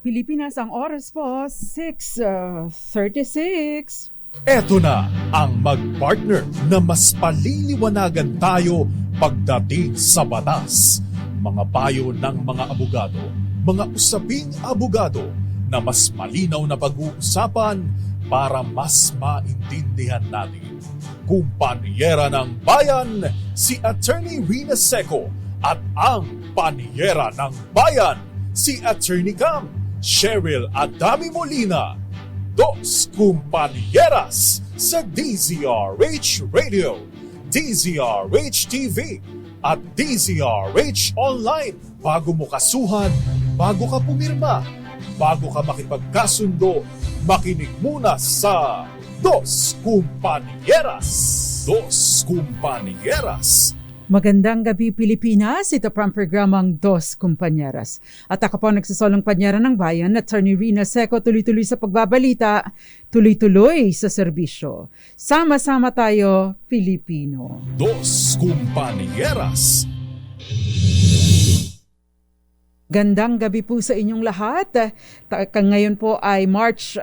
Pilipinas, ang oras po, 6:36. Eto na ang mag-partner na mas paliliwanagan tayo pagdating sa batas. Mga payo ng mga abogado, mga usaping abogado na mas malinaw na pag-uusapan para mas maintindihan natin. Kumpanyera ng Bayan, si Attorney Rina Seco at ang Panyera ng Bayan, si Attorney Cam Cheryl Adami Molina. Dos Kumpanieras sa DZRH Radio, DZRH TV at DZRH Online. Bago mo kasuhan, bago ka pumirma, bago ka makipagkasundo, makinig muna sa Dos Kumpanieras. Dos Kumpanieras. Magandang gabi Pilipinas, ito po ang programang Dos Kumpanieras. At ako po nagsasolong panyera ng bayan, Attorney Rina Seco, tuloy-tuloy sa pagbabalita, tuloy-tuloy sa serbisyo. Sama-sama tayo, Pilipino. Dos Kumpanieras. Gandang gabi po sa inyong lahat. Ngayon po ay March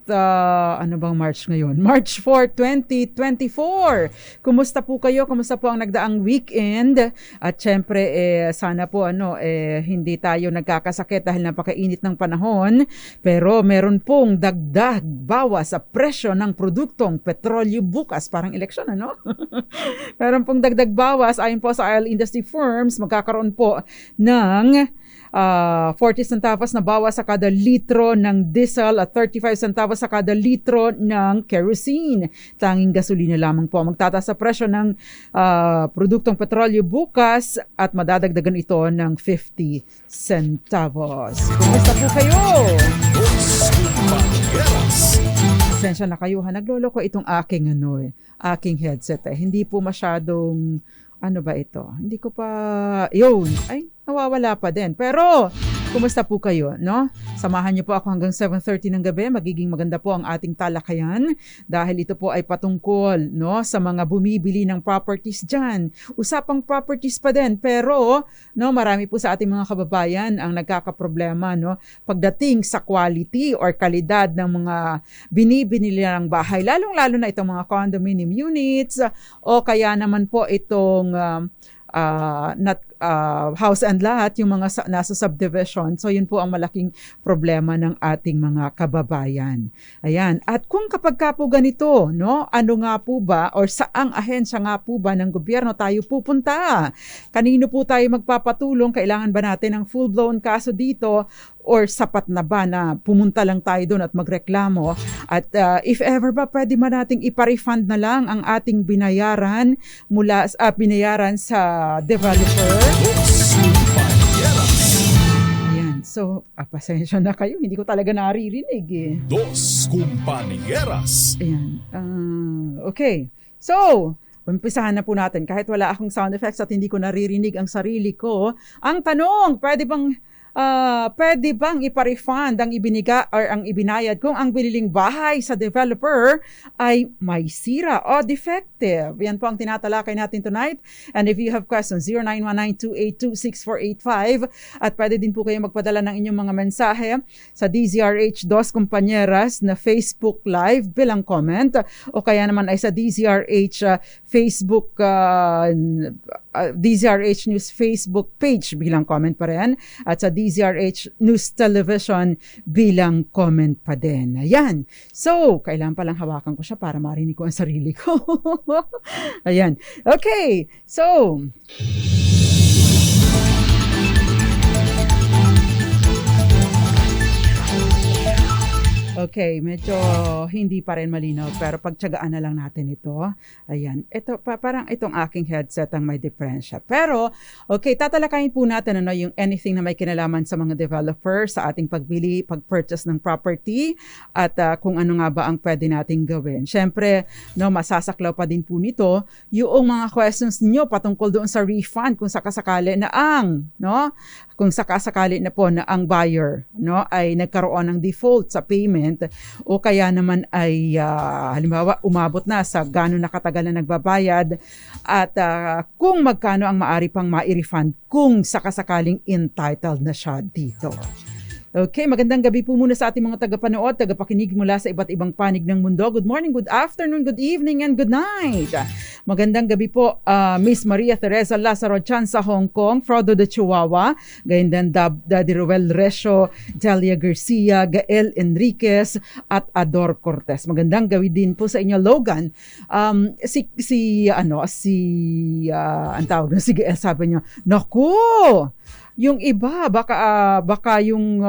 ano bang March ngayon? March 4, 2024. Kumusta po kayo? Kumusta po ang nagdaang weekend? At syempre, sana po hindi tayo nagkakasakit dahil napakainit ng panahon. Pero meron pong dagdag bawas sa presyo ng produktong petrolyo bukas. Parang eleksyon, ano? Meron pong dagdag bawas ayon po sa oil industry firms. Magkakaroon po ng 40 centavos na bawas sa kada litro ng diesel at 35 centavos sa kada litro ng kerosene. Tanging gasolina lamang po magtataas sa presyo ng produktong petrolyo bukas at madadagdagan ito ng 50 centavos. Kumusta po kayo? Pasensya na kayo ha, nagloloko itong aking headset Hindi po masyadong ano ba ito? Hindi ko pa nawawala pa din. Pero, kumusta po kayo, no? Samahan niyo po ako hanggang 7:30 ng gabi. Magiging maganda po ang ating talakayan dahil ito po ay patungkol, no, sa mga bumibili ng properties dyan. Usapang properties pa din, pero, no, marami po sa ating mga kababayan ang nagkakaproblema, no, pagdating sa quality or kalidad ng mga binibili ng bahay, lalong-lalo na itong mga condominium units o kaya naman po itong house and lot, yung mga nasa subdivision. So yun po ang malaking problema ng ating mga kababayan. Ayan. At kung kapag ka po ganito, no, ano nga po ba or saang ahensya nga po ba ng gobyerno tayo pupunta? Kanino po tayo magpapatulong? Kailangan ba natin ng full-blown kaso dito? Or sapat na ba na pumunta lang tayo doon at magreklamo? At if ever ba, pwede ba nating ipa-refund na lang ang ating binayaran mula binayaran sa developer? Ayan. So, pasensya na kayo. Hindi ko talaga naririnig Dos Kumpanieras. Ayan. Okay. So, umpisahan na po natin. Kahit wala akong sound effects at hindi ko naririnig ang sarili ko. Ang tanong, pwede bang ipa-refund ang ibiniga or ang ibinayad kung ang biniling bahay sa developer ay may sira o defective? Yan po ang tinatalakay natin tonight. And if you have questions, 0919-282-6485 at pwede din po kayo magpadala ng inyong mga mensahe sa DZRH Dos Kumpanieras na Facebook Live bilang comment o kaya naman ay sa DZRH Facebook DZRH News Facebook page bilang comment pa rin at sa DZRH News Television bilang comment pa din. Ayan. So, kailangan palang hawakan ko siya para marinig ko ang sarili ko. Ayan. Okay. So, okay, medyo hindi pa rin malinaw pero pagtiyagaan na lang natin ito. Ayan, ito parang itong aking headset ang may diferensya. Pero okay, tatalakayin po natin yung anything na may kinalaman sa mga developer sa ating pagbili, pag-purchase ng property at kung ano nga ba ang pwede nating gawin. Syempre, no, masasaklaw pa din po nito yung mga questions niyo patungkol doon sa refund kung sakasakali na ang buyer, no, ay nagkaroon ng default sa payment o kaya naman ay halimbawa umabot na sa gaano nakatagal na nagbabayad at kung magkano ang maari pang ma-refund kung sakasakaling entitled na siya dito. Okay, magandang gabi po muna sa ating mga tagapanood, tagapakinig mula sa iba't ibang panig ng mundo. Good morning, good afternoon, good evening, and good night. Magandang gabi po, Miss Maria Teresa Lazaro Chan sa Hong Kong, Frodo de Chihuahua, gayon din Daddy Ruel Resio, Delia Garcia, Gael Enriquez, at Ador Cortez. Magandang gabi din po sa inyo, Logan. Ang tawag na, si Gael, sabi niyo, naku! Yung iba, baka yung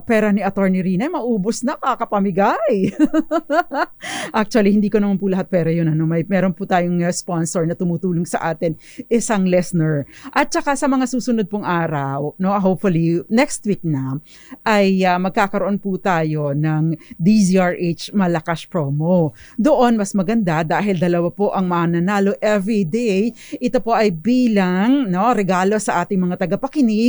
pera ni Attorney Rina maubos na, kakapamigay. Actually, hindi ko naman po lahat pera yun. Meron po tayong sponsor na tumutulong sa atin, isang listener. At saka sa mga susunod pong araw, hopefully next week na, ay magkakaroon po tayo ng DZRH Malakas promo. Doon, mas maganda dahil dalawa po ang mananalo every day. Ito po ay bilang regalo sa ating mga tagapakinig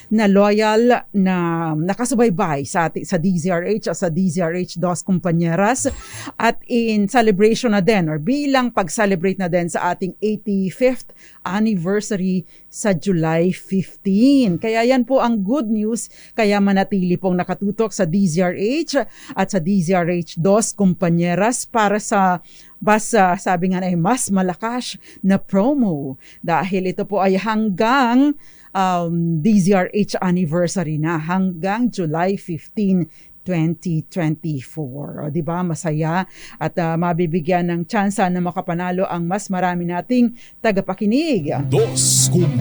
na loyal na nakasubaybay sa DZRH o sa DZRH Dos Compañeras, at in celebration na din or bilang pag-celebrate na din sa ating 85th anniversary sa July 15. Kaya yan po ang good news, kaya manatili pong nakatutok sa DZRH at sa DZRH Dos Compañeras para sa sabi nga ay mas malakas na promo dahil ito po ay hanggang DZRH anniversary na hanggang July 15, 2024. O, diba? Masaya at mabibigyan ng tsansa na makapanalo ang mas marami nating tagapakinig.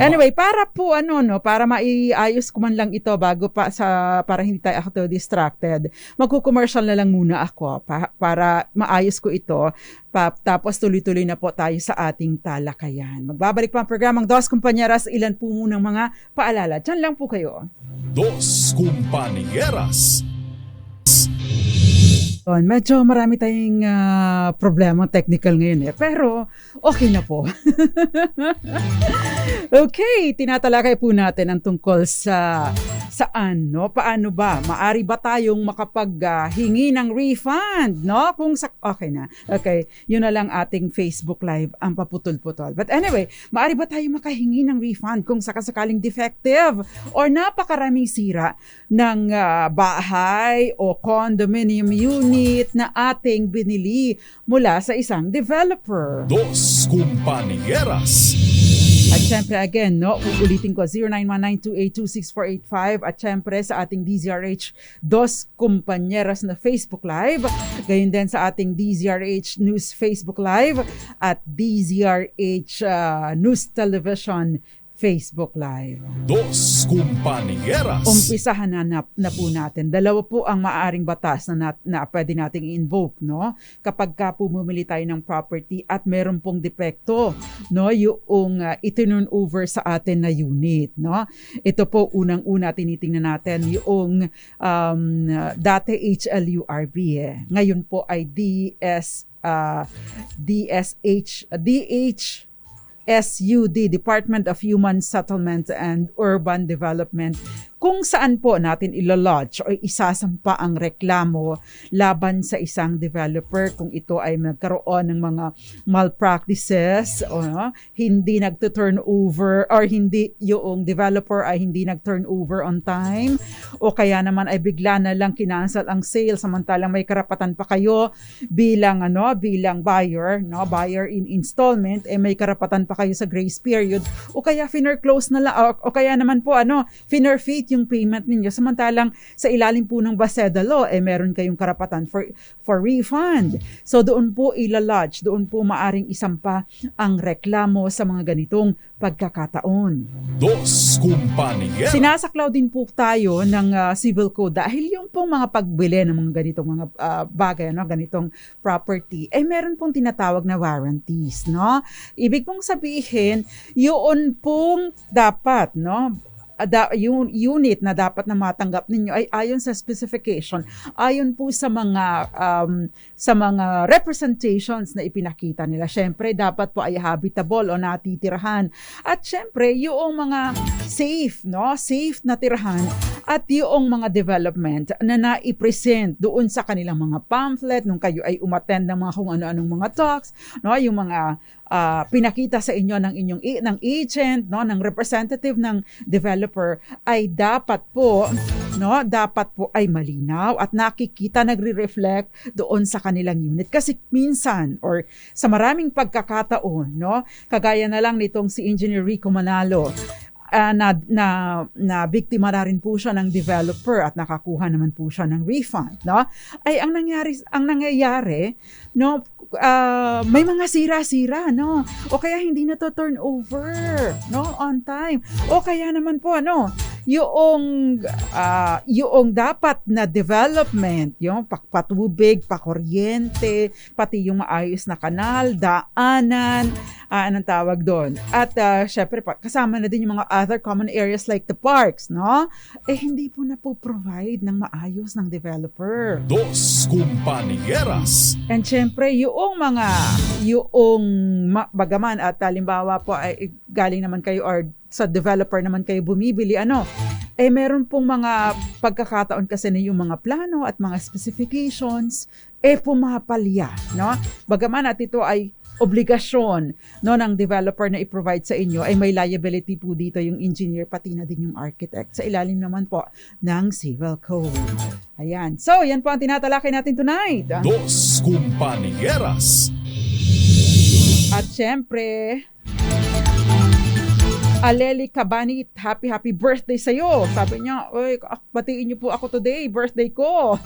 Anyway, para po para maiayos ko man lang ito bago para hindi tayo distracted. Magko-commercial na lang muna ako para maayos ko ito. Tapos tuloy-tuloy na po tayo sa ating talakayan. Magbabalik pa ang programang Dos Compañeras. Ilan po munang mga paalala. Diyan lang po kayo. Dos Compañeras. Medyo marami tayong problema technical ngayon pero okay na po. Okay, tinatalakay po natin ang tungkol sa paano ba maari ba tayong makapaghingi ng refund, okay na. Okay, yun na lang ating Facebook Live ang paputol-putol. But anyway, maari ba tayong makahingi ng refund kung sakasakaling defective or napakaraming sira ng bahay o condominium unit na ating binili mula sa isang developer. Dos Compañeras. At syempre again, uulitin ko 0919282645 at syempre sa ating DZRH Dos Compañeras na Facebook Live, gayon din sa ating DZRH News Facebook Live at DZRH News Television Facebook Live. Dos Compañeras. Umpisahan na po natin. Dalawa po ang maaring batas na pwede nating i-invoke, kapag ka pumumili tayo ng property at meron pong depekto, yung itinurn over sa atin na unit, Ito po unang-una tinitingnan natin yung dati HLURB Ngayon po ay DHSUD, Department of Human Settlement and Urban Development, kung saan po natin ilalodge o isasampa ang reklamo laban sa isang developer kung ito ay nagkaroon ng mga malpractices o hindi nagto-turn over or hindi yung developer ay hindi nag-turn over on time o kaya naman ay bigla na lang kinansel ang sale samantalang may karapatan pa kayo bilang buyer, buyer in installment, may karapatan pa kayo sa grace period o kaya close na lang o kaya naman po finerfeit yung payment ninyo samantalang sa ilalim po ng Baseda Law meron kayong karapatan for refund. So doon po ilalodge, doon po maaring isampa ang reklamo sa mga ganitong pagkakataon. Dos Compañeras. Sinasaklaw din po tayo ng civil code dahil yung pong mga pagbili ng mga ganitong mga bagay, ganitong property, meron pong tinatawag na warranties, Ibig pong sabihin, yun pong dapat, yung unit na dapat na matanggap ninyo ay ayon sa specification, ayon po sa mga representations na ipinakita nila. Syempre, dapat po ay habitable o natitirahan. At syempre, yung mga safe na tirahan at yung mga development na naipresent doon sa kanilang mga pamphlet nung kayo ay umattend ng mga kung ano-anong mga talks, yung mga pinakita sa inyo ng ng agent, no, ng representative ng developer ay dapat po ay malinaw at nakikita, nagre-reflect doon sa kanilang unit. Kasi minsan or sa maraming pagkakataon, no, kagaya na lang nitong si Engineer Rico Manalo, na biktima na rin po siya ng developer at nakakuha naman po siya ng refund, no? Ay ang nangyayari, no, may mga sira-sira, no? O kaya hindi na to turn over, no, on time. O kaya naman po yung dapat na development, yung patubig, pakuryente, pati yung maayos na kanal, daanan, anong tawag doon. At syempre kasama na din yung mga other common areas like the parks, no? Hindi po na po provide ng maayos ng developer. Dos Compañeras. And syempre bagaman at halimbawa po ay galing naman kayo or sa developer naman kayo bumibili, meron pong mga pagkakataon kasi na yung mga plano at mga specifications pumapalya, no? Bagaman at ito ay obligasyon, no, ng developer na i-provide sa inyo, ay may liability po dito yung engineer pati na din yung architect sa ilalim naman po ng civil code. Ayan. So, yan po ang tinatalakay natin tonight. Dos Compañeras. At syempre, Aleli Cabani, happy birthday sa'yo. Sabi niya, batiin niyo po ako today, birthday ko.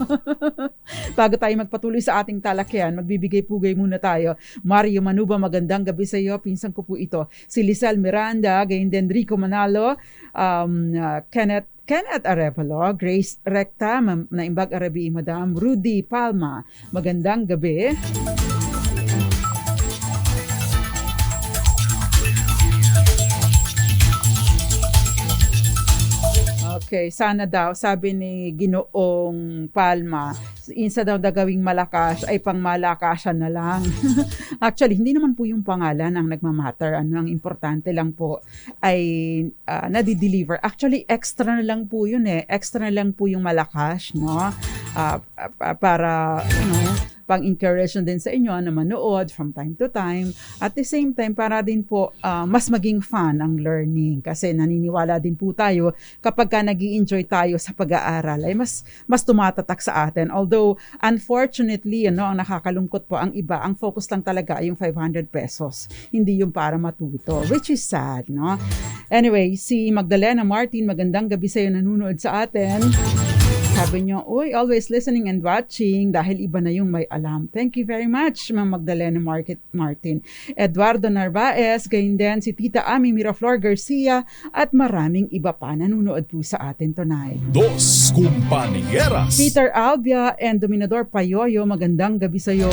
Bago tayo magpatuloy sa ating talakyan, magbibigay-pugay muna tayo. Mario Manuba, magandang gabi sa'yo. Pinsan ko po ito. Si Lizelle Miranda, gayon din Rico Manalo, Kenneth Arevalo, Grace Recta, Naimbag Arabi, Madam Rudy Palma, magandang gabi. Okay, sana daw, sabi ni Ginoong Palma, insa daw gawing malakas ay pangmalakasan na lang. Actually, hindi naman po yung pangalan ang nagmamatter. Ang importante lang po ay nadi-deliver. Actually, extra na lang po yun Extra na lang po yung malakas, no? Para, pang-encourage din sa inyo na manood from time to time. At the same time, para din po mas maging fun ang learning. Kasi naniniwala din po tayo kapag nag-i-enjoy tayo sa pag-aaral ay mas tumatatak sa atin. Although, unfortunately, ang nakakalungkot po ang iba, ang focus lang talaga ay yung 500 pesos. Hindi yung para matuto, which is sad, no? Anyway, si Magdalena Martin, magandang gabi sa'yo, nanonood sa atin. Sabi niyo, always listening and watching dahil iba na yung may alam. Thank you very much, Ma'am Magdalena Martin. Eduardo Narvaez, gayon din si Tita Ami Miraflor Garcia at maraming iba pa nanonood po sa atin tonight. Dos Compañeras. Peter Albia and Dominador Payoyo, magandang gabi sa iyo.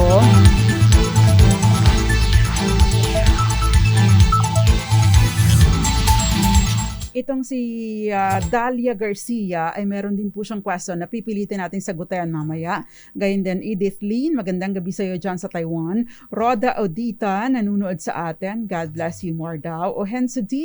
Itong si Dalia Garcia ay meron din po siyang question na pipilitin natin sagutan mamaya. Gayon din Edith Lin, magandang gabi sa iyo dyan sa Taiwan. Roda Odita, nanonood sa atin. God bless you more daw. O Henso D,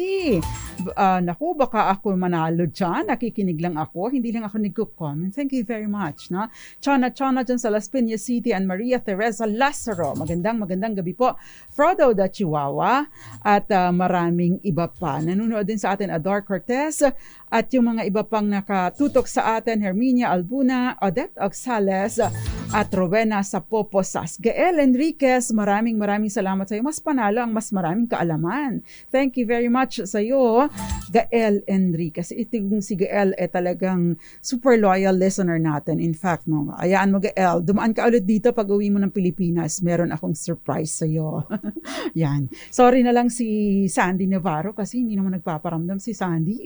naku, baka ako manalo dyan. Nakikinig lang ako. Hindi lang ako nag-comment. Thank you very much. No? Chana dyan sa Las Piñas City and Maria Teresa Lazaro. Magandang gabi po. Frodo da Chihuahua at maraming iba pa. Nanonood din sa atin Ador Cortez at yung mga iba pang nakatutok sa atin, Herminia Albuna, Odette Oxales at Rowena Sapoposas. Gael Enriquez, maraming salamat sa iyo. Mas panalo ang mas maraming kaalaman. Thank you very much sa iyo, Gael Enriquez. Ito yung si Gael talagang super loyal listener natin. In fact, ayaan mo Gael, dumaan ka ulit dito pag uwi mo ng Pilipinas. Meron akong surprise sa iyo. Yan. Sorry na lang si Sandy Navarro kasi hindi naman nagpaparamdam si Sandy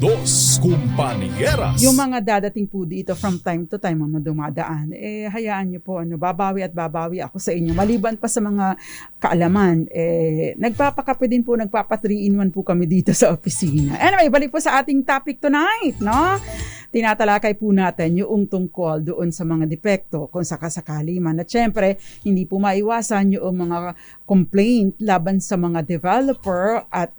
Dos Compañeras. Yung mga dadating po dito from time to time dumadaan, hayaan niyo po, babawi ako sa inyo. Maliban pa sa mga kaalaman, nagpapakape din po, nagpapa 3-in-1 po kami dito sa opisina. Anyway, balik po sa ating topic tonight, no? Tinatalakay po natin yung tungkol doon sa mga depekto kung sakasakali man. At syempre, hindi po maiwasan yung mga complaint laban sa mga developer at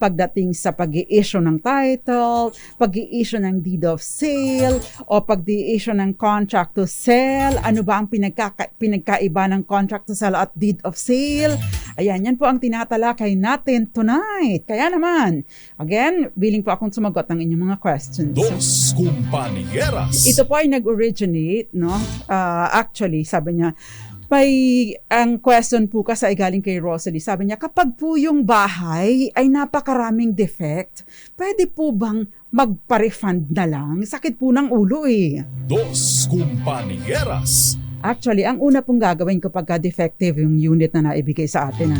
pagdating sa pag-i-issue ng title, pag-i-issue ng deed of sale, o pag-i-issue ng contract to sell. Ano ba ang pinagkaiba ng contract to sell at deed of sale? Ayan, yan po ang tinatalakay natin tonight. Kaya naman, again, willing po akong sumagot ng inyong mga questions. Dos Compañeras. Ito po ay nag-originate, no? Actually, sabi niya, ang question po kasi ay galing kay Rosalie. Sabi niya, kapag po yung bahay ay napakaraming defect, pwede po bang magpa-refund na lang? Sakit po ng ulo eh. Dos Compañeras. Actually, ang una pong gagawin kapag defective yung unit na naibigay sa atin,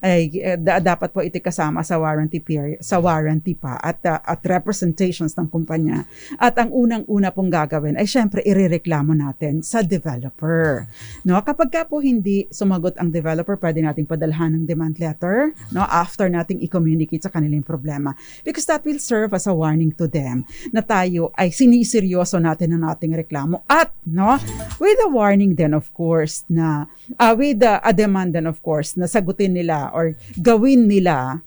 ay dapat po ito kasama sa warranty period, sa warranty pa at representations ng kumpanya. At ang unang-una pong gagawin ay syempre irereklamo natin sa developer. No, kapag ka po hindi sumagot ang developer, pwede nating padalhan ng demand letter, after nating i-communicate sa kanilang problema, because that will serve as a warning to them na tayo ay siniseryoso natin ang ating reklamo at with a warning then of course na with a demand then of course na sagutin nila or gawin nila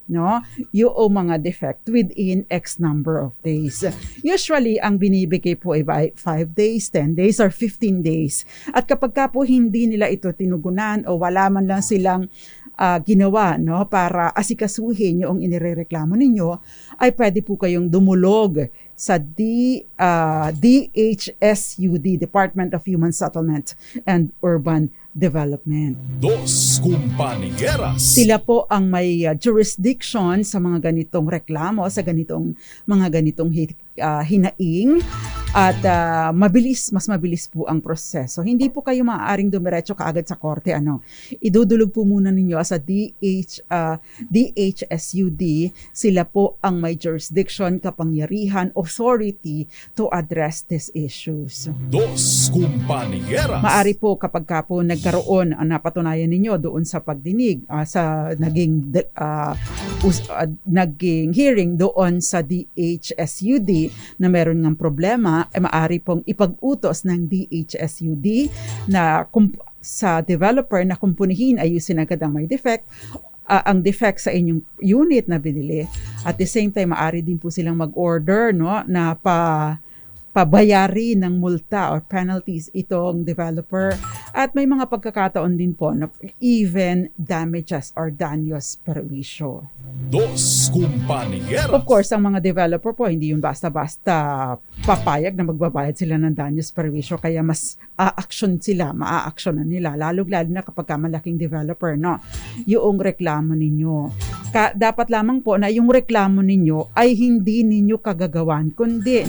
yung mga defect within X number of days. Usually ang binibigay po ay 5 days, 10 days or 15 days. At kapag ka po hindi nila ito tinugunan o wala man lang silang ginawa para asikasuhin yung inirereklamo ninyo, ay pwede po kayong dumulog sa DHSUD, Department of Human Settlement and Urban Development. Dos Compañeras. Sila po ang may jurisdiction sa mga ganitong reklamo, sa mga ganitong hinaing at mas mabilis po ang proseso. Hindi po kayo maaaring dumiretso kaagad sa korte. Idudulog po muna ninyo sa DHSUD. Sila po ang may jurisdiction, kapangyarihan, authority to address these issues. Dos Compañeras. Maari po kapag ka po nagkaroon ang napatunayan ninyo doon sa pagdinig, sa naging hearing doon sa DHSUD na meron ng problema, maari pong ipag-utos ng DHSUD na sa developer na kumpunihin ayusin agad ang may defect, ang defect sa inyong unit na binili. At the same time, maari din po silang mag-order na pabayari ng multa or penalties itong developer. At may mga pagkakataon din po na even damages or daños perwisyo. Dos Compañeras. Of course, ang mga developer po, hindi yun basta-basta papayag na magbabayad sila ng daños perwisyo, kaya mas maa-actionan nila, lalo na kapag malaking developer, yung reklamo ninyo. Dapat lamang po na yung reklamo ninyo ay hindi ninyo kagagawan, kundi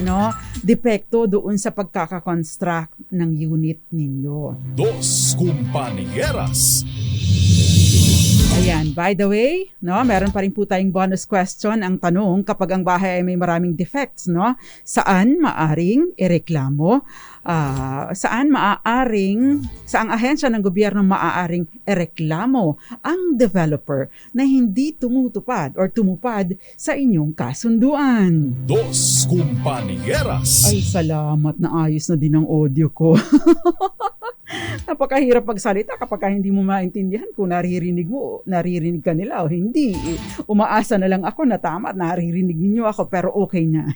depekto doon sa pagkakakonstruct ng unit ninyo. Dos Compañeras. Ayan, by the way, meron pa rin po tayong bonus question. Ang tanong, kapag ang bahay ay may maraming defects, saan maaring ireklamo? Saang ahensya ng gobyerno maaaring ireklamo ang developer na hindi tumupad sa inyong kasunduan? Dos Compañeras. Ay, salamat, na ayos na din ang audio ko. Napakahirap magsalita kapag hindi mo maintindihan kung naririnig ka nila o hindi. Umaasa na lang ako na tama at naririnig ninyo ako, pero okay na.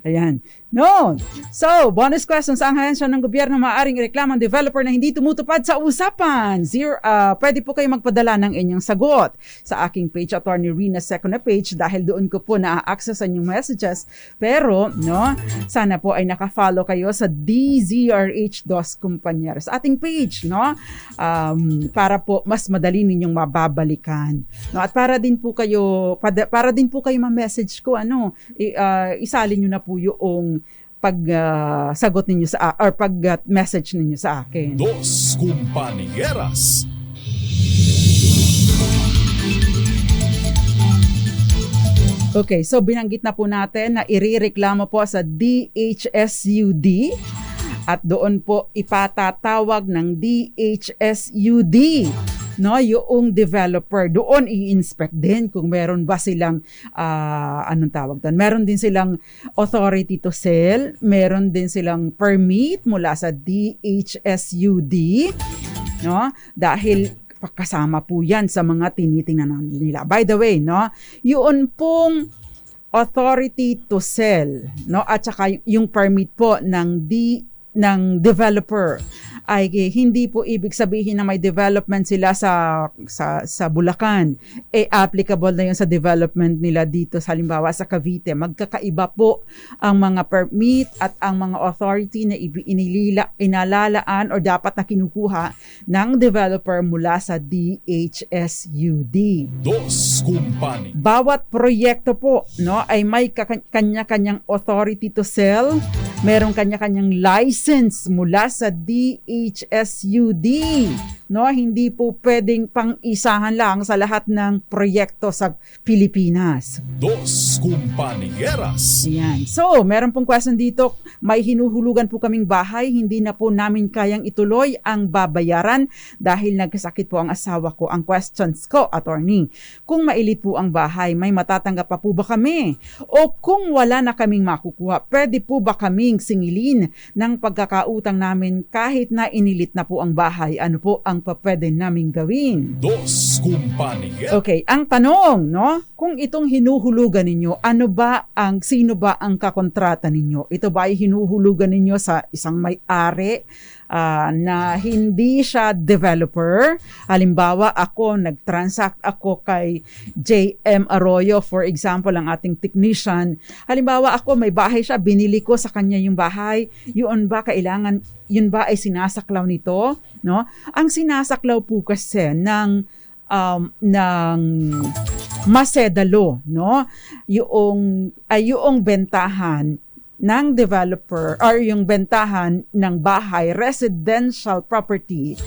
Ayan. So, bonus question, sa ahensya ng gobyerno maaaring reklamo ang developer na hindi tumutupad sa usapan? Pwede po kayo magpadala ng inyong sagot sa aking page, Attorney Rina Seco na page, dahil doon ko po na-access ang inyong messages. Pero, sana po ay nakafollow kayo sa DZRH Dos Compañeras, ating page, para po mas madali ninyong mababalikan. At para din po kayo ma-message ko, isalin niyo na po yung pag-sagot ninyo or pag-message ninyo sa akin. Dos Compañeras. Okay, so binanggit na po natin na irereklamo po sa DHSUD at doon po ipatatawag ng DHSUD yung developer. Doon i-inspect din kung meron ba silang meron din silang authority to sell, meron din silang permit mula sa DHSUD, dahil kasama po yan sa mga tinitingnan nila. By the way, yun pong authority to sell, at saka yung permit po ng developer ay hindi po ibig sabihin na may development sila sa Bulacan. Applicable na yun sa development nila dito sa halimbawa sa Cavite. Magkakaiba po ang mga permit at ang mga authority na inalalaan or dapat na kinukuha ng developer mula sa DHSUD. Dos Kumpani. Bawat proyekto po, no, ay may kanya-kanyang authority to sell. Merong kanya-kanyang license mula sa DHSUD. No, hindi po pwedeng pang-isahan lang sa lahat ng proyekto sa Pilipinas. Dos Kumpanieras. Ayan. So, meron pong question dito. May hinuhulugan po kaming bahay. Hindi na po namin kayang ituloy ang babayaran dahil nagkasakit po ang asawa ko. Ang questions ko, attorney, kung mailit po ang bahay, may matatanggap pa po ba kami? O kung wala na kaming makukuha, pwede po ba kaming singilin ng pagkakautang namin kahit na inilit na po ang bahay? Ano po ang pwede naming gawin? Dos Kumpanie. Okay, ang tanong, no? Kung itong hinuhulugan ninyo, sino ba ang kakontrata ninyo? Ito ba ay hinuhulugan ninyo sa isang may-ari na hindi siya developer? Halimbawa, nag-transact ako kay JM Arroyo, for example, ang ating technician. Halimbawa, may bahay siya, binili ko sa kanya yung bahay. Yun ba ay sinasaklaw nito? No? Ang sinasaklaw po kasi ng Masedalo, no? Yung bentahan ng developer or yung bentahan ng bahay, residential property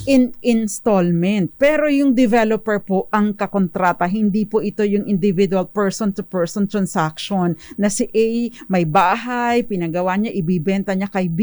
in installment. Pero yung developer po ang kakontrata, hindi po ito yung individual person-to-person transaction na si A may bahay, pinagawa niya, ibibenta niya kay B.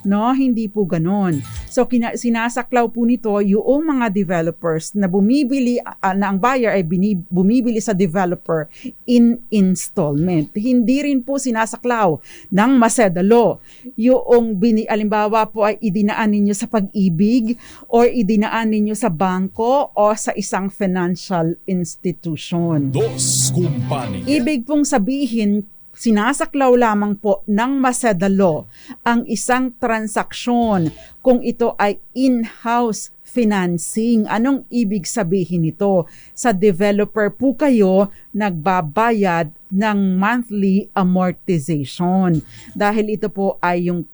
No, hindi po ganon. So, sinasaklaw po nito yung mga developers na bumibili, na ang buyer ay bumibili sa developer in installment. Hindi rin po sinasaklaw ng Masedalo yung alimbawa po ay idinaan ninyo sa Pag-ibig or idinaan ninyo sa bangko o sa isang financial institution. Dos Kumpanie. Ibig pong sabihin, sinasaklaw lamang po ng Masedalo ang isang transaksyon kung ito ay in-house financing. Anong ibig sabihin nito? Sa developer po kayo nagbabayad ng monthly amortization dahil ito po ay yung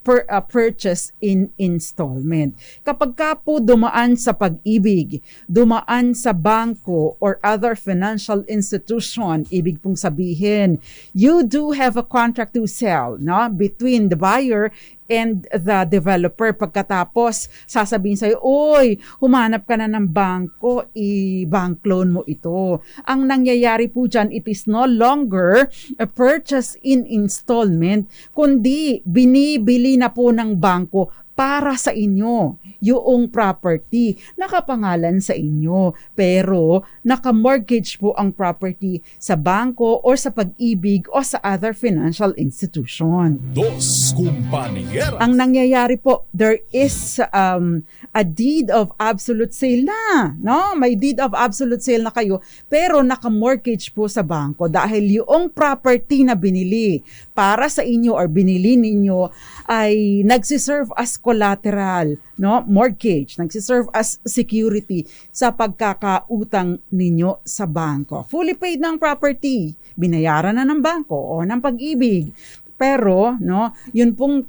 purchase in installment. Kapag ka po dumaan sa Pag-ibig, dumaan sa bangko or other financial institution, ibig pong sabihin, you do have a contract to sell, no, between the buyer and the developer. Pagkatapos, sasabihin sa'yo, oy, humanap ka na ng bangko, i-bank loan mo ito. Ang nangyayari po dyan, it is no longer a purchase in installment, kundi binibili na po ng bangko para sa inyo yung property. Nakapangalan sa inyo, pero naka-mortgage po ang property sa bangko or sa Pag-ibig o sa other financial institution. Dos Kumpanieras. Ang nangyayari po, there is a deed of absolute sale na, no? May deed of absolute sale na kayo, pero naka-mortgage po sa bangko dahil yung property na binili para sa inyo or binili ninyo ay nagsiserve as collateral, no? Mortgage, nagsiserve as security sa pagkakautang ninyo sa bangko. Fully paid ng property, binayaran na ng bangko o ng Pag-ibig. Pero, no, yun pong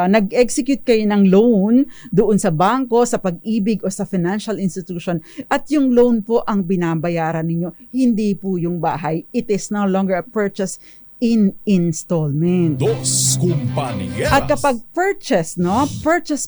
nag-execute kayo ng loan doon sa bangko, sa Pag-ibig o sa financial institution at yung loan po ang binabayaran ninyo, hindi po yung bahay. It is no longer a purchase in installment. Dos Kumpanieras. At kapag purchase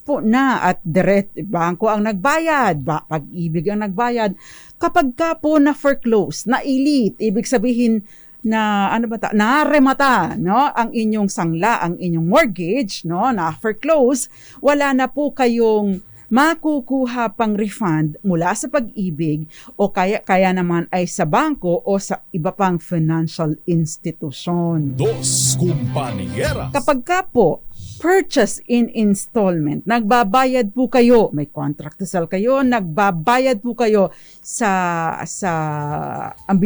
po na at direct bangko ang nagbayad, Pag-ibig ang nagbayad, kapag ka po na foreclose, na elite, ibig sabihin na naremata, no, ang inyong sangla, ang inyong mortgage, no, na foreclose, wala na po kayong makukuha pang refund mula sa Pag-ibig o kaya naman ay sa bangko o sa iba pang financial institution. Dos Kumpanieras. Kapag ka po purchase in installment, nagbabayad po kayo, may contract to sell kayo, nagbabayad po kayo ang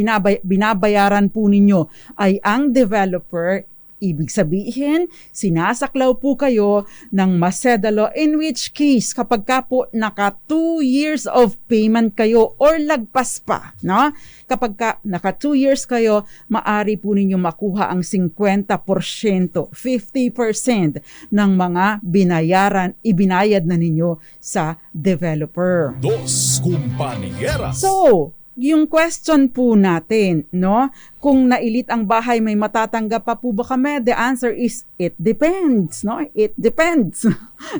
binabayaran po ninyo ay ang developer Ibig sabihin, sinasaklaw po kayo ng Maseda Law, in which case kapag ka po naka 2 years of payment kayo or lagpas pa, no? Kapag ka naka 2 years kayo, maari po ninyo makuha ang 50%, 50% ng mga ibinayad na ninyo sa developer. Dos Compañeras. So, yung question po natin, no? Kung nailit ang bahay, may matatanggap pa po ba kami? The answer is, it depends, no? It depends.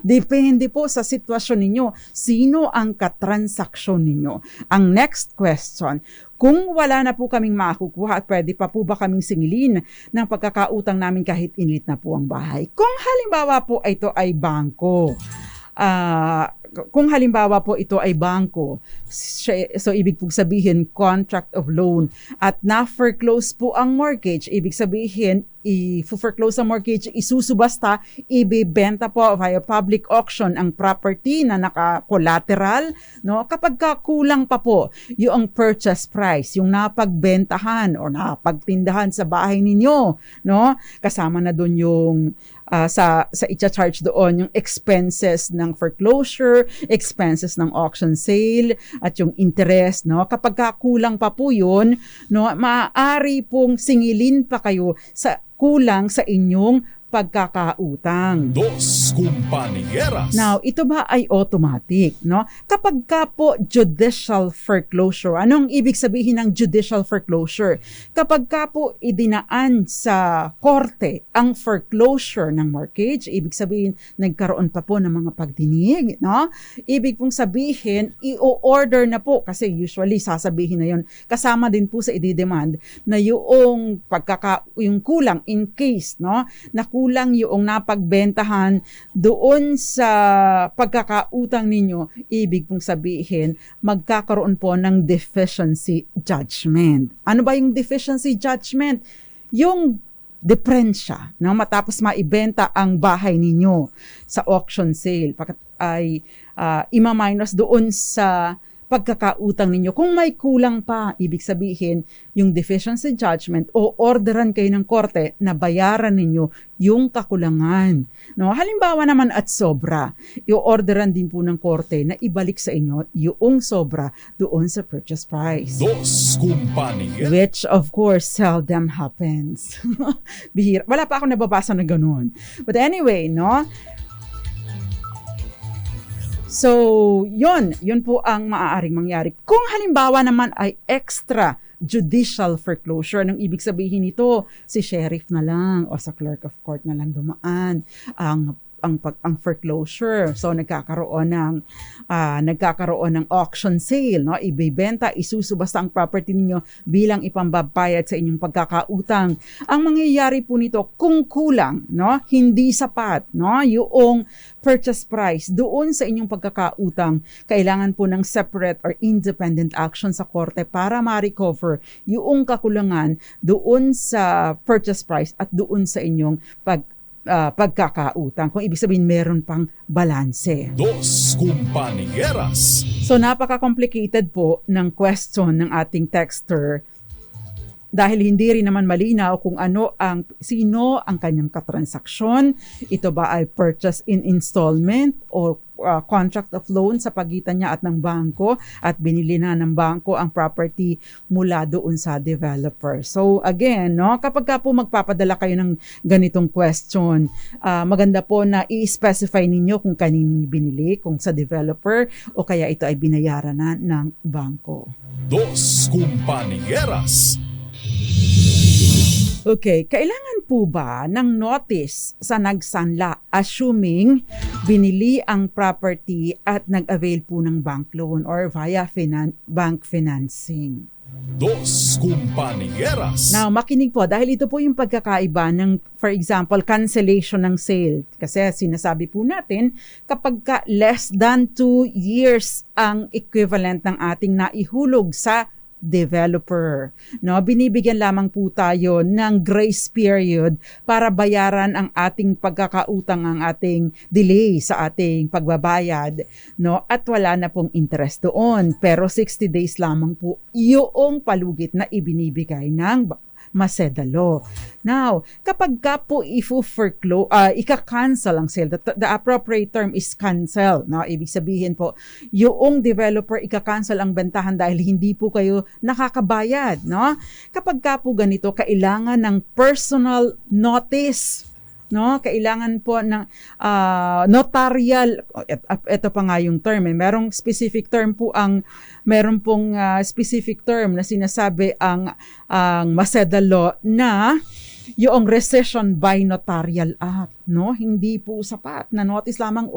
Depende po sa sitwasyon ninyo. Sino ang katransaksyon ninyo? Ang next question, kung wala na po kaming makukuha at pwede pa po ba kaming singilin ng pagkakautang namin kahit inlit na po ang bahay? Kung halimbawa po ito ay bangko, kung halimbawa po ito ay bangko, so ibig po sabihin contract of loan at na-foreclose po ang mortgage, ibig sabihin i-foreclose ang mortgage, isusubasta, ibibenta po via public auction ang property na naka-collateral, no? Kapag kulang pa po yung purchase price, yung napagbentahan o napagtindahan sa bahay ninyo, no? Kasama na doon yung sa i-charge doon yung expenses ng foreclosure, expenses ng auction sale, at yung interest, no? Kapag kulang pa po yun, no, maaari pong singilin pa kayo sa kulang sa inyong pagkakautang. Dos Compañeras. Now, ito ba ay automatic, no? Kapag ka po judicial foreclosure, anong ibig sabihin ng judicial foreclosure? Kapag ka po idinaan sa korte ang foreclosure ng mortgage, ibig sabihin nagkaroon pa po ng mga pagdinig, no? Ibig pong sabihin, i-order na po, kasi usually sasabihin na yon, kasama din po sa i-demand na yung yung kulang in case, no, na kulang yung napagbentahan doon sa pagkakautang ninyo, ibig pong sabihin, magkakaroon po ng deficiency judgment. Ano ba yung deficiency judgment? Yung deprensya, no? Matapos maibenta ang bahay ninyo sa auction sale, ay ima-minus doon sa pagkakautang ninyo. Kung may kulang pa, ibig sabihin, yung deficiency judgment o orderan kayo ng korte na bayaran ninyo yung kakulangan. No? Halimbawa naman at sobra, i-orderan din po ng korte na ibalik sa inyo yung sobra doon sa purchase price. Dos Compañeras. Which of course seldom happens. Bihira. Wala pa ako nababasa na ganun. But anyway, no? So, yun po ang maaaring mangyari. Kung halimbawa naman ay extra judicial foreclosure, anong ibig sabihin nito? Si sheriff na lang o sa clerk of court na lang dumaan ang foreclosure. So nagkakaroon ng auction sale, no? Ibebenta, isusubasta ang property ninyo bilang ipambabayad sa inyong pagkakautang. Ang mangyayari po nito kung kulang, no? Hindi sapat, no? Yung purchase price doon sa inyong pagkakautang, kailangan po ng separate or independent action sa korte para ma-recover yung kakulangan doon sa purchase price at doon sa inyong pagkakautang. Kung ibig sabihin meron pang balanse. Dos Compañeras. So napaka-complicated po ng question ng ating texter dahil hindi rin naman malinaw kung sino ang kanyang katransaksyon. Ito ba ay purchase in installment o contract of loan sa pagitan niya at ng bangko at binili na ng bangko ang property mula doon sa developer. So again, no, kapag ka po magpapadala kayo ng ganitong question, maganda po na i-specify ninyo kung kanino binili, kung sa developer o kaya ito ay binayaran na ng bangko. Dos Compañeras. Okay, kailangan po ba ng notice sa nagsanla assuming binili ang property at nag-avail po ng bank loan or via bank financing? Dos Compañeras. Now, makinig po dahil ito po yung pagkakaiba ng, for example, cancellation ng sale. Kasi sinasabi po natin, kapag less than 2 years ang equivalent ng ating naihulog sa developer, no, binibigyan lamang po tayo ng grace period para bayaran ang ating pagkakautang, ang ating delay sa ating pagbabayad, no, at wala na pong interest doon. Pero 60 days lamang po yung palugit na ibinibigay ng Masedalo. Now, kapag ka po ika-cancel ang sale, the appropriate term is cancel. No? Ibig sabihin po, yung developer ika-cancel ang bentahan dahil hindi po kayo nakakabayad. No? Kapag ka po ganito, kailangan ng personal notice. No, kailangan po ng notarial, ito pa nga yung term, meron pong specific term na sinasabi ang Masedalo na yung rescission by notarial act, no? Hindi po sapat na notice lamang,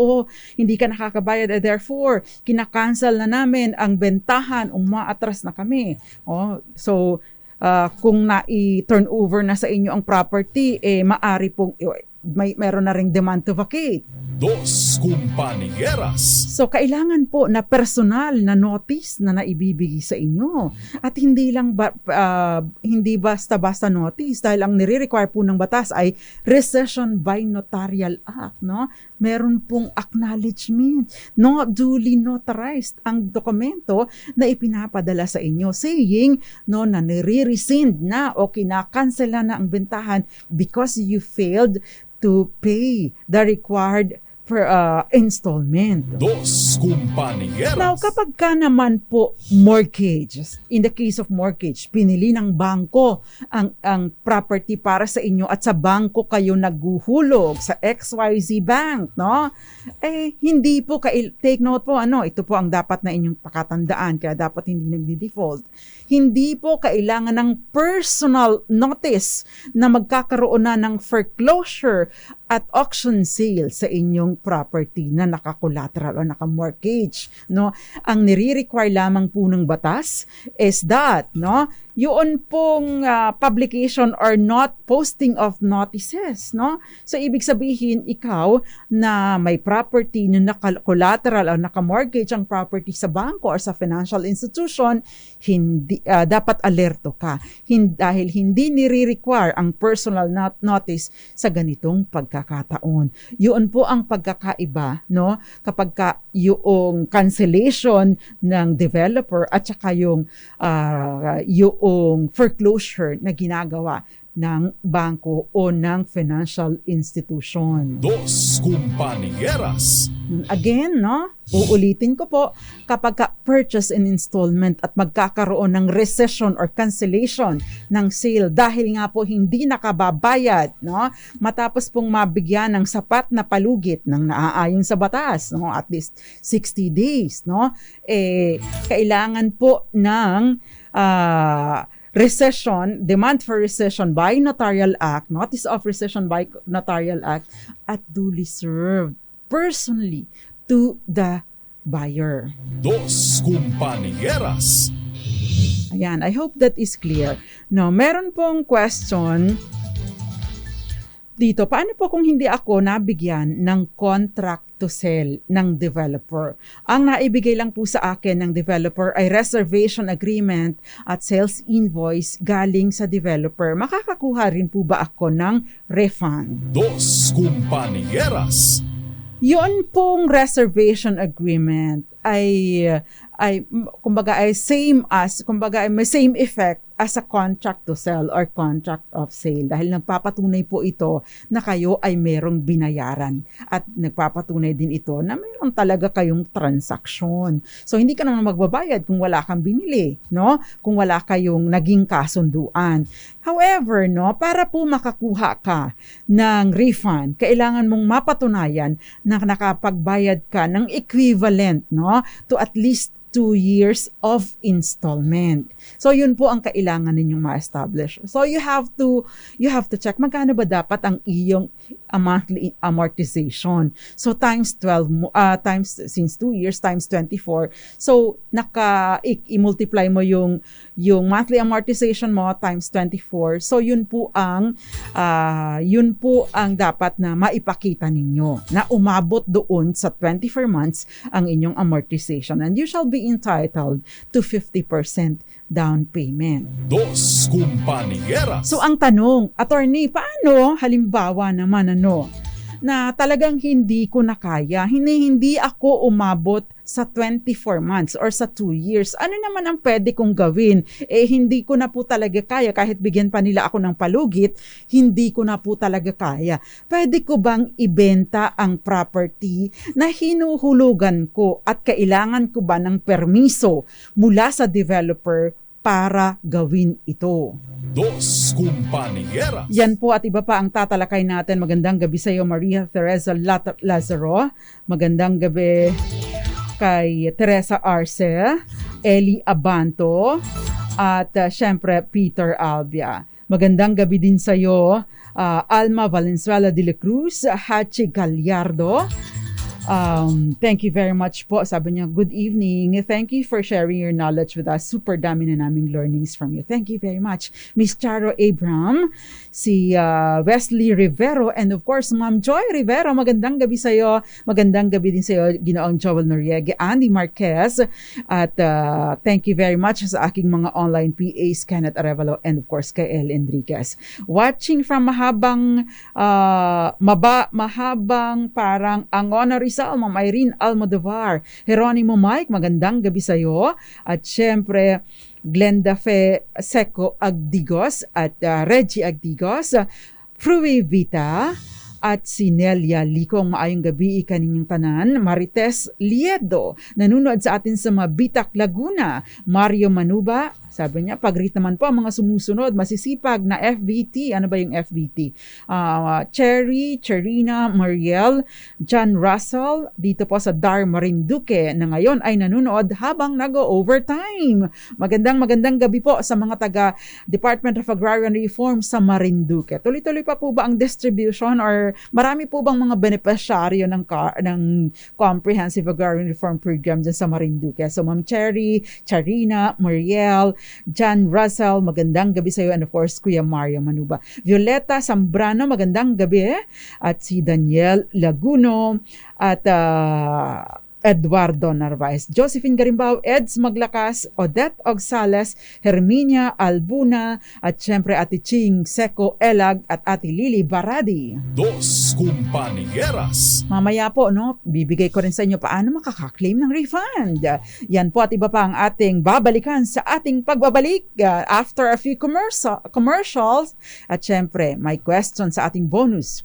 hindi ka nakakabayad, therefore kinakancel na namin ang bentahan, umaatras na kami. So kung na-turn over na sa inyo ang property, maari pong meron na ring demand to vacate. Dos Compañeras. So kailangan po na personal na notice na naibibigay sa inyo. At hindi lang hindi basta-basta notice dahil ang nire-require po ng batas ay rescission by notarial act, no? Meron pong acknowledgement, no, duly notarized ang dokumento na ipinapadala sa inyo saying no na nire-rescind na o kinakansela na ang bentahan because you failed to pay the required installment. Dos Compañeras. Now, kapag ka naman po mortgage, in the case of mortgage, pinili ng bangko ang property para sa inyo at sa bangko kayo naghuhulog sa XYZ Bank, no? Hindi po, take note po, ito po ang dapat na inyong pakatandaan, kaya dapat hindi nagdi-default. Hindi po kailangan ng personal notice na magkakaroon na ng foreclosure at auction sale sa inyong property na naka-collateral o naka-mortgage, no? Ang nire-require lamang po ng batas is that, no, yun pong publication or not posting of notices, no? So ibig sabihin, ikaw na may property na naka-collateral o naka-mortgage ang property sa bangko or sa financial institution, hindi dapat alerto ka dahil hindi nire-require ang personal notice sa ganitong pagkakataon. Yun po ang pagkakaiba, no? Kapag yung cancellation ng developer at saka yung foreclosure na ginagawa ng bangko o ng financial institution. Dos Compañeras. Again, no? Uulitin ko po, kapag purchase and installment at magkakaroon ng rescission or cancellation ng sale dahil nga po hindi nakababayad, no? Matapos pong mabigyan ng sapat na palugit ng naaayon sa batas, no? At least 60 days, no? Kailangan po ng rescission, demand for rescission by notarial act, notice of rescission by notarial act, at duly served personally to the buyer. Dos Compañeras. Ayan, I hope that is clear. No, meron pong question dito. Paano po kung hindi ako nabigyan ng contract to sell ng developer? Ang naibigay lang po sa akin ng developer ay reservation agreement at sales invoice galing sa developer. Makakakuha rin po ba ako ng refund? Dos Compañeras. Yun pong reservation agreement ay kumbaga ay may same effect as a contract to sell or contract of sale dahil nagpapatunay po ito na kayo ay merong binayaran at nagpapatunay din ito na meron talaga kayong transaksyon. So hindi ka naman magbabayad kung wala kang binili, no? Kung wala kayong naging kasunduan. However, no, para po makakuha ka ng refund, kailangan mong mapatunayan na nakapagbayad ka ng equivalent, no, to at least 2 years of installment. So yun po ang kailangan ninyong ma-establish. So you have to check magkano ba dapat ang iyong monthly amortization. So times 12 since 2 years times 24. So i-multiply mo yung monthly amortization mo times 24. So yun po ang dapat na maipakita ninyo na umabot doon sa 24 months ang inyong amortization, and you shall be entitled to 50% down payment. Dos Compañeras. So ang tanong, attorney, paano halimbawa naman na talagang hindi ko na kaya, hindi ako umabot sa 24 months or sa 2 years? Ano naman ang pwede kong gawin? Hindi ko na po talaga kaya. Kahit bigyan pa nila ako ng palugit, hindi ko na po talaga kaya. Pwede ko bang ibenta ang property na hinuhulugan ko at kailangan ko ba ng permiso mula sa developer para gawin ito? Dos Compañeras. Yan po at iba pa ang tatalakay natin. Magandang gabi sa iyo, Maria Teresa Lazaro. Magandang gabi kay Teresa Arce, Eli Abanto, at syempre Peter Albia. Magandang gabi din sa iyo, Alma Valenzuela de la Cruz, Hachi Gallardo. Thank you very much po. Sabi niya, good evening. Thank you for sharing your knowledge with us. Super dami na naming learnings from you. Thank you very much. Miss Charo Abram, si Wesley Rivero, and of course, Ma'am Joy Rivero. Magandang gabi sa iyo. Magandang gabi din sa iyo, Ginoong Joel Noriega, Andy Marquez. At thank you very much sa aking mga online PAs, Kenneth Arevalo, and of course, kay El Enriquez. Watching from mahabang parang Angona Rizal, Ma'am Irene Almodovar, Jeronimo Mike, magandang gabi sa iyo. At syempre, Glenda Fe Seco Agdigos at Reggie Agdigos, Frui Vita, at si Nelia Likong. Maayong gabi kaninyong tanan. Marites Liedo, nanonood sa atin sa Mabitak, Laguna. Mario Manuba, sabi niya, pag-rate naman po ang mga sumusunod, masisipag na FVT. Ano ba yung FVT? Cherry, Cherina, Mariel, John Russell, dito po sa Dar Marinduque, na ngayon ay nanonood habang nag-overtime. Magandang gabi po sa mga taga Department of Agrarian Reform sa Marinduque. Tuloy-tuloy pa po ba ang distribution or marami po bang mga beneficiaryo ng Comprehensive Agrarian Reform Program dyan sa Marinduque? So Ma'am Cherry, Charina, Mariel, John Russell, magandang gabi sa iyo, and of course Kuya Mario Manuba. Violeta Zambrano, magandang gabi, at si Daniel Laguno, at Eduardo Narvaez, Josephine Garimbao, Eds Maglakas, Odette Ogsales, Herminia Albuna, at syempre Ate Ching Seco Elag at Ate Lily Baradi. Dos Compañeras. Mamaya po, bibigay ko rin sa inyo paano makaka-claim ng refund. Yan po at iba pa ang ating babalikan sa ating pagbabalik after a few commercials. At syempre, may question sa ating bonus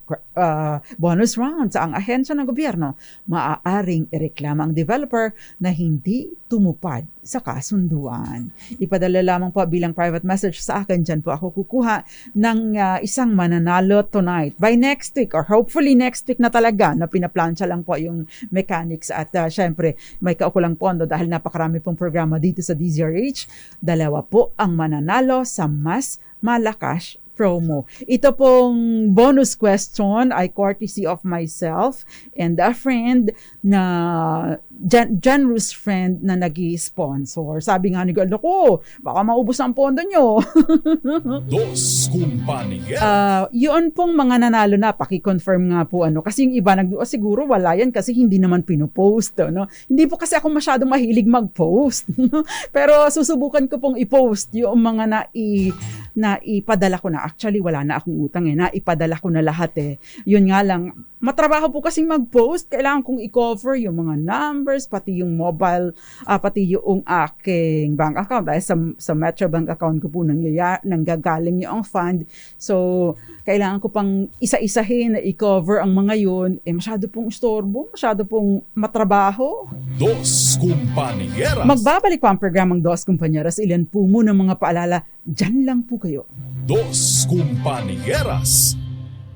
round sa ang ahensya ng gobyerno. Maaaring ireklamo ang developer na hindi tumupad sa kasunduan. Ipadala lamang po bilang private message sa akin. Dyan po ako kukuha ng isang mananalo tonight. By next week or hopefully next week na talaga, na pinaplansya lang po yung mechanics at syempre may kaukulang pondo dahil napakarami pong programa dito sa DZRH. Dalawa po ang mananalo sa mas malakas promo. Ito pong bonus question ay courtesy of myself and a friend na generous friend na nag-sponsor. Sabi nga ni Galdo ko, baka maubos ang pondo nyo. Dos Compañeras. Yun pong mga nanalo na, paki-confirm nga po kasi yung iba siguro wala yan kasi hindi naman pinopost. Hindi po kasi ako masyadong mahilig mag-post. Pero susubukan ko pong i-post yung mga naipadala ko na. Actually, wala na akong utang naipadala ko na lahat Yun nga lang, matrabaho po kasing mag-post. Kailangan kong i-cover yung mga numbers, pati yung mobile, pati yung aking bank account. Dahil sa Metro Bank account ko po nanggagaling yung fund. So, kailangan ko pang isa-isahin na i-cover ang mga yun. Masyado pong istorbo, masyado pong matrabaho. Dos Compañeras. Magbabalik pa ang programang Dos Compañeras. Ilan po muna mga paalala. Diyan lang po kayo. Dos Compañeras.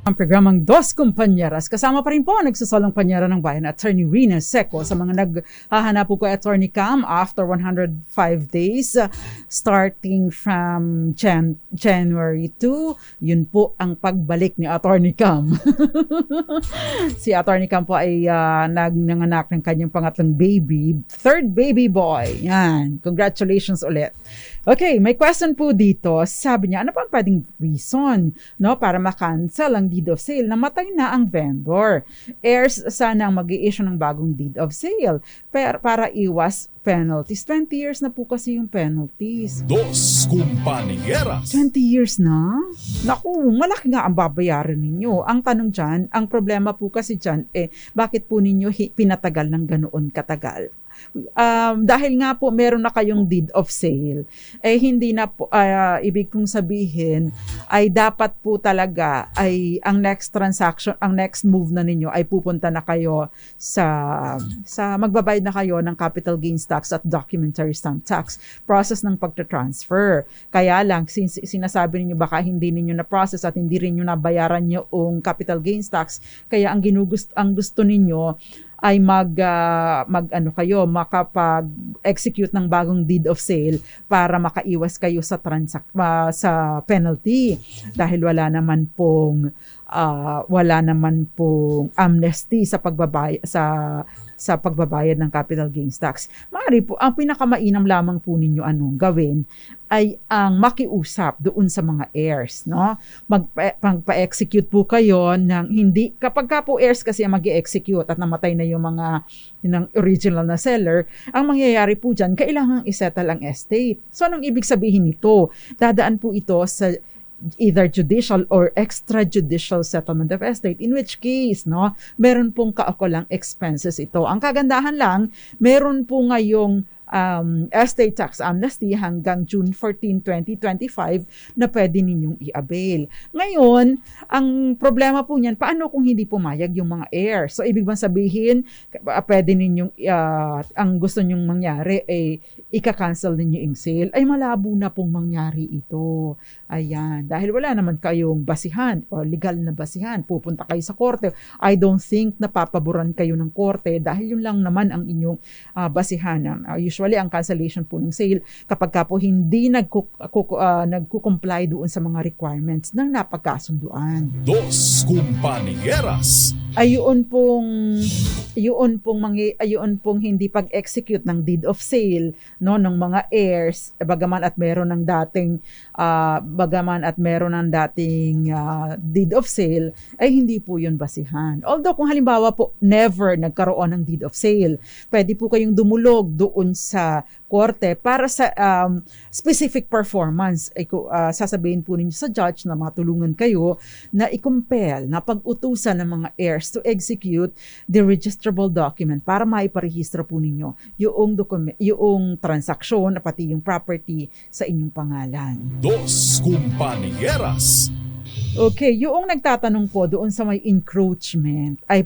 Ang programang Dos Compañeras. Kasama pa rin po ang nagsasalang panyera ng bayan, Attorney Rina Seco. Sa mga naghahanap po kay Attorney Cam after 105 days, starting from January 2, yun po ang pagbalik ni Attorney Cam. Si Attorney Cam po ay nanganak ng kanyang pangatlong baby, third baby boy. Yan. Congratulations ulit. Okay, may question po dito. Sabi niya, ano pa ang pwedeng reason para ma-cancel ang deed of sale? Namatay na ang vendor. Heirs sana ang mag-i-issue ng bagong deed of sale para iwas penalties. 20 years na po kasi yung penalties. Dos Compañeras. 20 years na? Naku, malaki nga ang babayaran ninyo. Ang tanong dyan, ang problema po kasi dyan, bakit po ninyo pinatagal ng ganoon katagal? Dahil nga po meron na kayong deed of sale, hindi na po, ibig kong sabihin, ay dapat po talaga ay ang next transaction, ang next move na ninyo ay pupunta na kayo sa magbabayad na kayo ng capital gains tax at documentary stamp tax process ng pagta-transfer. Kaya lang, since sinasabi ninyo baka hindi ninyo na-process at hindi rin nyo nabayaran yung capital gains tax, kaya ang gusto ninyo ay makapag-execute ng bagong deed of sale para makaiwas kayo sa sa penalty dahil wala naman pong amnesty sa pagbabayad ng capital gains tax. Maaari po, ang pinakamainam lamang po ninyo anong gawin ay ang makiusap doon sa mga heirs, no? Magpa-execute po kayo ng hindi, kapag ka po heirs kasi mag-i-execute at namatay na yung original na seller, ang mangyayari po dyan, kailangan isettle ang estate. So, anong ibig sabihin nito? Dadaan po ito sa either judicial or extrajudicial settlement of estate, in which case, no, meron pong kaukulang expenses ito. Ang kagandahan lang, meron po ngayong estate tax amnesty hanggang June 14, 2025 na pwede ninyong i-avail. Ngayon, ang problema po niyan, paano kung hindi pumayag yung mga heirs? So, ibig bang sabihin, pwede ninyong, ang gusto nyong mangyari ay ika-cancel ninyo yung sale, ay malabo na pong mangyari ito. Ayan. Dahil wala naman kayong basihan o legal na basihan. Pupunta kayo sa korte. I don't think na papaboran kayo ng korte dahil yun lang naman ang inyong basihan. Usually, ang cancellation po ng sale kapag ka po hindi nagko-comply doon sa mga requirements ng napagkasunduan. Dos Compañeras. Ayun pong hindi pag-execute ng deed of sale, no, ng mga heirs, bagaman at meron ng dating deed of sale, ay hindi po yun basihan. Although kung halimbawa po never nagkaroon ng deed of sale, pwede po kayong dumulog doon sa korte para sa specific performance. Sasabihin po ninyo sa judge na matulungan kayo na i-compel, na pag-utusan ng mga heirs to execute the registrable document para maiparehistro po ninyo yung transaksyon pati yung property sa inyong pangalan. Dos Compañeras. Okay, yung nagtatanong po doon sa may encroachment ay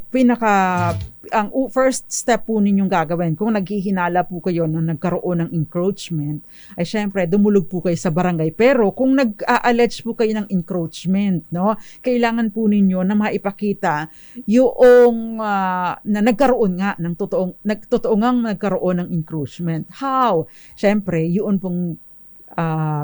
ang first step po ninyong gagawin kung naghihinala po kayo nung nagkaroon ng encroachment ay syempre dumulog po kayo sa barangay. Pero kung nag-allege po kayo ng encroachment, no, kailangan po ninyo na maipakita yung na nagkaroon nga ng totoo ngang nagkaroon ng encroachment. How? Syempre, yun pong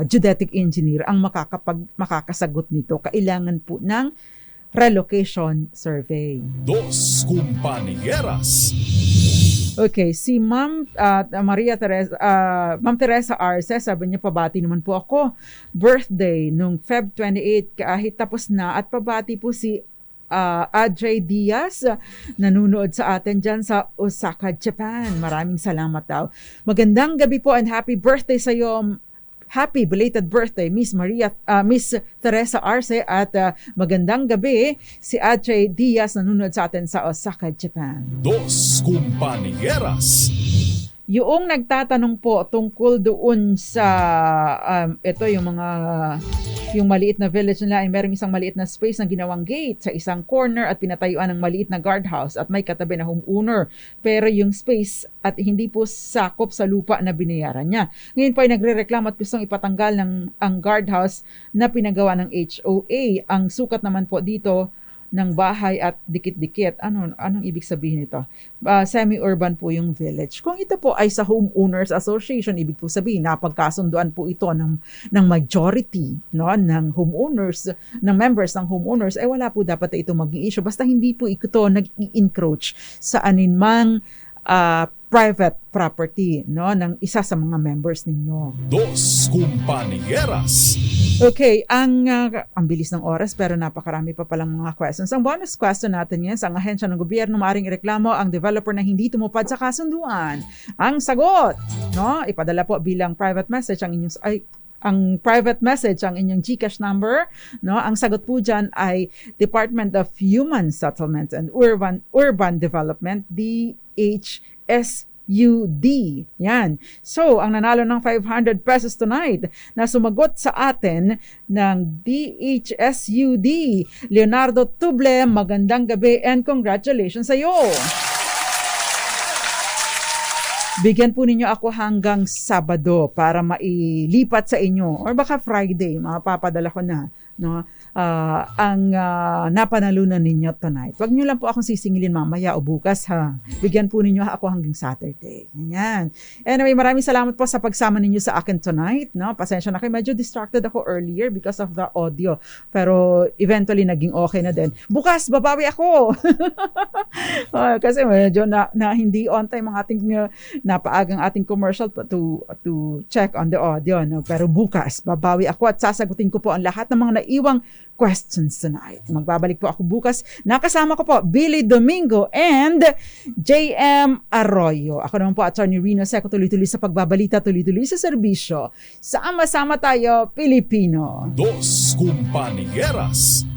geodetic engineer ang makakasagot nito. Kailangan po ng relocation survey. Dos Compañeras. Okay, si Ma'am Teresa Arce, sabi niya, pabati naman po ako. Birthday nung Feb 28, kahit tapos na, at pabati po si Adre Diaz, nanunood sa atin dyan sa Osaka, Japan. Maraming salamat daw. Magandang gabi po and happy birthday sa iyo. Happy belated birthday, Miss Teresa Arce, at magandang gabi si Adre Diaz, nanonood sa atin sa Osaka, Japan. Dos Compañeras. Yung nagtatanong po tungkol doon sa ito yung maliit na village nila ay merong isang maliit na space na ginawang gate sa isang corner at pinatayuan ng maliit na guardhouse at may katabi na homeowner. Pero yung space at hindi po sakop sa lupa na binayaran niya. Ngayon po ay nagrereklamo at gustong ipatanggal ang guardhouse na pinagawa ng HOA. Ang sukat naman po dito ng bahay at dikit-dikit. Anong ibig sabihin nito? Semi-urban po yung village. Kung ito po ay sa Homeowners Association, ibig po sabihin, napagkasunduan po ito ng majority, no, ng homeowners, ng members ng homeowners, wala po dapat ito mag-i-issue. Basta hindi po ito nag-i-encroach sa aninmang private property, no, ng isa sa mga members ninyo. Dos Compañeras. Okay, ang bilis ng oras pero napakarami pa palang mga questions. Ang bonus question natin ngayon, sa ahensya ng gobyerno maaring ireklamo ang developer na hindi tumupad sa kasunduan. Ang sagot, no, ipadala po bilang private message ang inyong GCash number, no? Ang sagot po diyan ay Department of Human Settlements and Urban Development, DHSE. Yan. So, ang nanalo ng 500 pesos tonight na sumagot sa atin ng DHSUD, Leonardo Tuble, magandang gabi and congratulations sa iyo. Bigyan po ninyo ako hanggang Sabado para mailipat sa inyo or baka Friday, mapapadala ko na, no? Ang napanalunan ninyo tonight. Huwag nyo lang po akong sisingilin mamaya o bukas, ha. Bigyan po ninyo ako hanggang Saturday. Ganyan. Anyway, maraming salamat po sa pagsama ninyo sa akin tonight, no? Pasensya na kayo, medyo distracted ako earlier because of the audio. Pero eventually naging okay na din. Bukas babawi ako. Kasi medyo na hindi on time ang ating napaagang ating commercial to check on the audio, no? Pero bukas babawi ako at sasagutin ko po ang lahat ng mga naiwang questions tonight. Magbabalik po ako bukas. Nakasama ko po Billy Domingo and JM Arroyo. Ako naman po, Attorney Rino Seco, tuloy-tuloy sa pagbabalita, tuloy-tuloy sa serbisyo. Sama-sama tayo, Pilipino. Dos Compañeras.